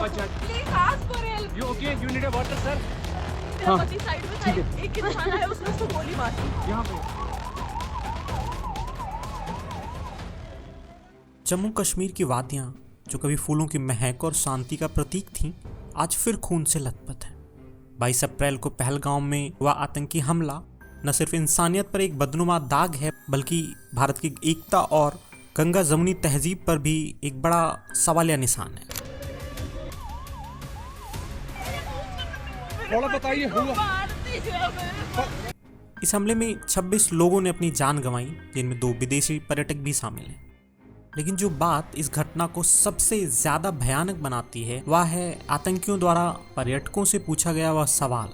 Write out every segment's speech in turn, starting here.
बच्चा। Please ask for help. You okay? You need a water, sir? मेरा पति side में था, एक इंसान आया उसने उसको गोली मारी। यहाँ पे। जम्मू कश्मीर की वादियां जो कभी फूलों की महक और शांति का प्रतीक थीं, आज फिर खून से लथपथ हैं। 22 अप्रैल को पहलगाम में हुआ आतंकी हमला न सिर्फ इंसानियत पर एक बदनुमा दाग है, बल्कि भारत की एकता और गंगा जमुनी तहजीब पर भी एक बड़ा सवालिया निशान है। थोड़ा बताइए हुआ। मार दीजिए मेरे। इस हमले में 26 लोगों ने अपनी जान गंवाई, जिनमें 2 विदेशी पर्यटक भी शामिल हैं। लेकिन जो बात इस घटना को सबसे ज्यादा भयानक बनाती है वह है आतंकियों द्वारा पर्यटकों से पूछा गया वह सवाल,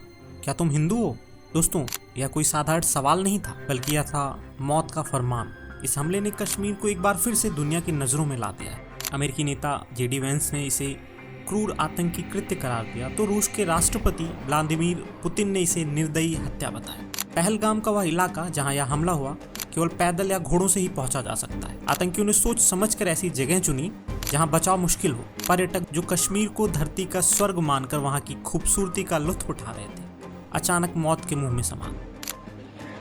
क्या तुम हिंदू हो? दोस्तों, यह कोई साधारण सवाल नहीं था, बल्कि यह था मौत का फरमान। इस हमले ने कश्मीर को एक बार फिर से दुनिया की नजरों में ला दिया है। अमेरिकी नेता जेडी वेंस ने इसे क्रूर आतंकी कृत्य करार दिया, तो रूस के राष्ट्रपति व्लादिमीर पुतिन ने इसे निर्दयी हत्या बताया। पहलगाम का वह इलाका जहां यह हमला हुआ केवल पैदल या घोड़ों से ही पहुंचा जा सकता है। आतंकियों ने सोच समझकर ऐसी जगह चुनी जहां बचाव मुश्किल हो। पर्यटक जो कश्मीर को धरती का स्वर्ग मानकर वहां की खूबसूरती का लुत्फ उठा रहे थे, अचानक मौत के मुंह में समा।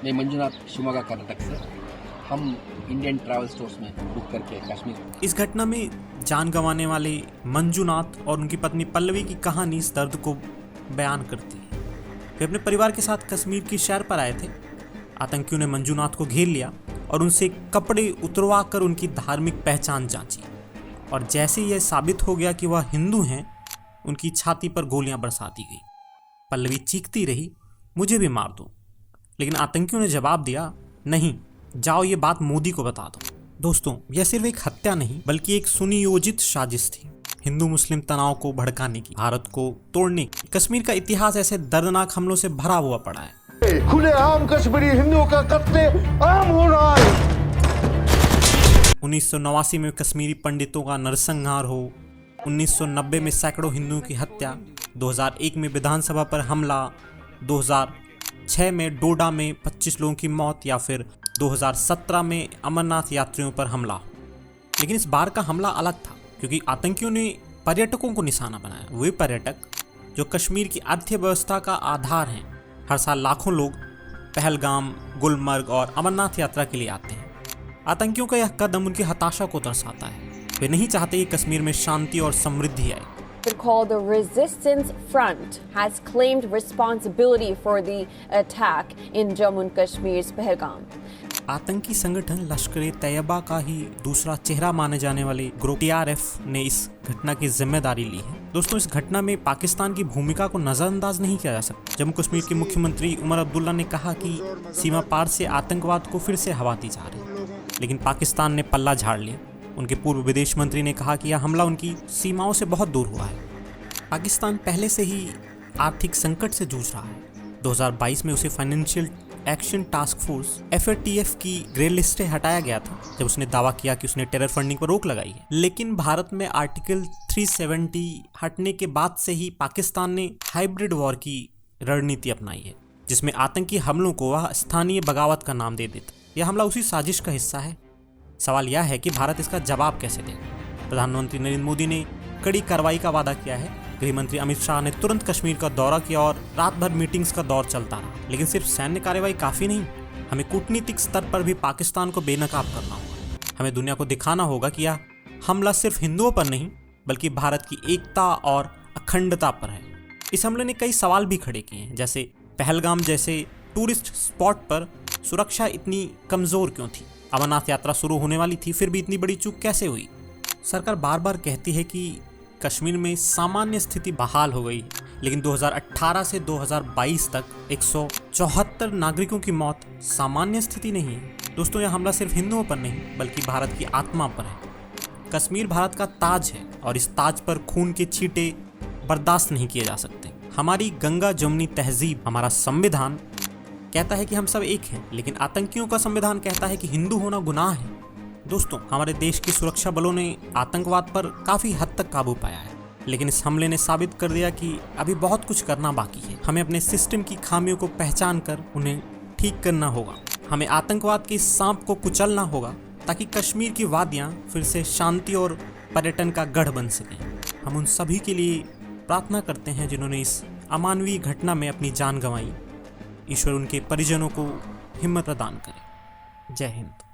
मैं मंजुनाथ, शिवमोगा, कर्नाटक से। हम इंडियन ट्रैवल स्टोर्स में बुक करके कश्मीर। इस घटना में जान गंवाने वाले मंजुनाथ और उनकी पत्नी पल्लवी की कहानी इस दर्द को बयान करती है। वे अपने परिवार के साथ कश्मीर की सैर पर आए थे। आतंकियों ने मंजुनाथ को घेर लिया और उनसे कपड़े उतरवा कर उनकी धार्मिक पहचान जांची, और जैसे यह साबित हो गया कि वह हिंदू हैं, उनकी छाती पर गोलियां बरसा दी गई। पल्लवी चीखती रही, मुझे भी मार दो, लेकिन आतंकियों ने जवाब दिया, नहीं, जाओ ये बात मोदी को बता दो। दोस्तों, यह सिर्फ एक हत्या नहीं बल्कि एक सुनियोजित साजिश थी, हिंदू मुस्लिम तनाव को भड़काने की, भारत को तोड़ने की। कश्मीर का इतिहास ऐसे दर्दनाक हमलों से भरा हुआ पड़ा है। खुलेआम कश्मीरी हिंदुओं का कत्ले आम हो रहा है। 1989 में कश्मीरी पंडितों का नरसंहार हो, 1990 में सैकड़ों हिंदुओं की हत्या, 2001 में विधानसभा पर हमला, 2006 में डोडा में 25 लोगों की मौत, या फिर 2017 में अमरनाथ यात्रियों पर हमला। लेकिन इस बार का हमला अलग था, क्योंकि आतंकियों ने पर्यटकों को निशाना बनाया। वे पर्यटक जो कश्मीर की अर्थव्यवस्था का आधार हैं। हर साल लाखों लोग पहलगाम, गुलमर्ग और अमरनाथ यात्रा के लिए आते हैं। आतंकियों का यह कदम उनकी हताशा को दर्शाता है। वे नहीं चाहते कि कश्मीर में शांति और समृद्धि आए। Called the Resistance Front has claimed responsibility for the attack in Jammu and Kashmir's Pahalgam. आतंकी संगठन लश्कर-ए-तैयबा का ही दूसरा चेहरा माने जाने वाले ग्रुप TRF ने इस घटना की जिम्मेदारी ली है। दोस्तों, इस घटना में पाकिस्तान की भूमिका को नजरअंदाज नहीं किया जा सकता। जम्मू कश्मीर के मुख्यमंत्री उमर अब्दुल्ला ने कहा कि सीमा पार से आतंकवाद को फिर से हवा दी जा रही है, लेकिन पाकिस्तान ने पल्ला झाड़ लिया। उनके पूर्व विदेश मंत्री ने कहा कि यह हमला उनकी सीमाओं से बहुत दूर हुआ है। पाकिस्तान पहले से ही आर्थिक संकट से जूझ रहा है। 2022 में उसे financial action task force FATF की ग्रे लिस्ट से हटाया गया था, जब उसने दावा किया कि उसने टेरर फंडिंग पर रोक लगाई है। लेकिन भारत में आर्टिकल 370 हटने के बाद से ही पाकिस्तान ने हाइब्रिड वॉर की रणनीति अपनाई है, जिसमें आतंकी हमलों को वह स्थानीय बगावत का नाम दे देता। यह हमला उसी साजिश का हिस्सा है। सवाल यह है कि भारत इसका जवाब कैसे दे। प्रधानमंत्री नरेंद्र मोदी ने कड़ी कार्रवाई का वादा किया है। गृह मंत्री अमित शाह ने तुरंत कश्मीर का दौरा किया और रात भर मीटिंग्स का दौर चलता रहा। लेकिन सिर्फ सैन्य कार्रवाई काफी नहीं, हमें कूटनीतिक स्तर पर भी पाकिस्तान को बेनकाब करना होगा। हमें दुनिया को दिखाना होगा कि यह हमला सिर्फ हिंदुओं पर नहीं, बल्कि भारत की एकता और अखंडता पर है। इस हमले ने कई सवाल भी खड़े किए हैं, जैसे पहलगाम जैसे टूरिस्ट स्पॉट पर सुरक्षा इतनी कमजोर क्यों थी? अमरनाथ यात्रा शुरू होने वाली थी, फिर भी इतनी बड़ी चूक कैसे हुई? सरकार बार बार कहती है कि कश्मीर में सामान्य स्थिति बहाल हो गई, लेकिन 2018 से 2022 तक 174 नागरिकों की मौत सामान्य स्थिति नहीं है। दोस्तों, यह हमला सिर्फ हिंदुओं पर नहीं, बल्कि भारत की आत्मा पर है। कश्मीर भारत का ताज है और इस ताज पर खून के छींटे बर्दाश्त नहीं किए जा सकते। हमारी गंगा जमुनी तहजीब, हमारा संविधान कहता है कि हम सब एक हैं, लेकिन आतंकियों का संविधान कहता है कि हिंदू होना गुनाह है। दोस्तों, हमारे देश की सुरक्षा बलों ने आतंकवाद पर काफी हद तक काबू पाया है, लेकिन इस हमले ने साबित कर दिया कि अभी बहुत कुछ करना बाकी है। हमें अपने सिस्टम की खामियों को पहचान कर उन्हें ठीक करना होगा। हमें आतंकवाद के इस सांप को कुचलना होगा, ताकि कश्मीर की वादियां फिर से शांति और पर्यटन का गढ़ बन सकें। हम उन सभी के लिए प्रार्थना करते हैं जिन्होंने इस अमानवीय घटना में अपनी जान गंवाई। ईश्वर उनके परिजनों को हिम्मत प्रदान करे। जय हिंद।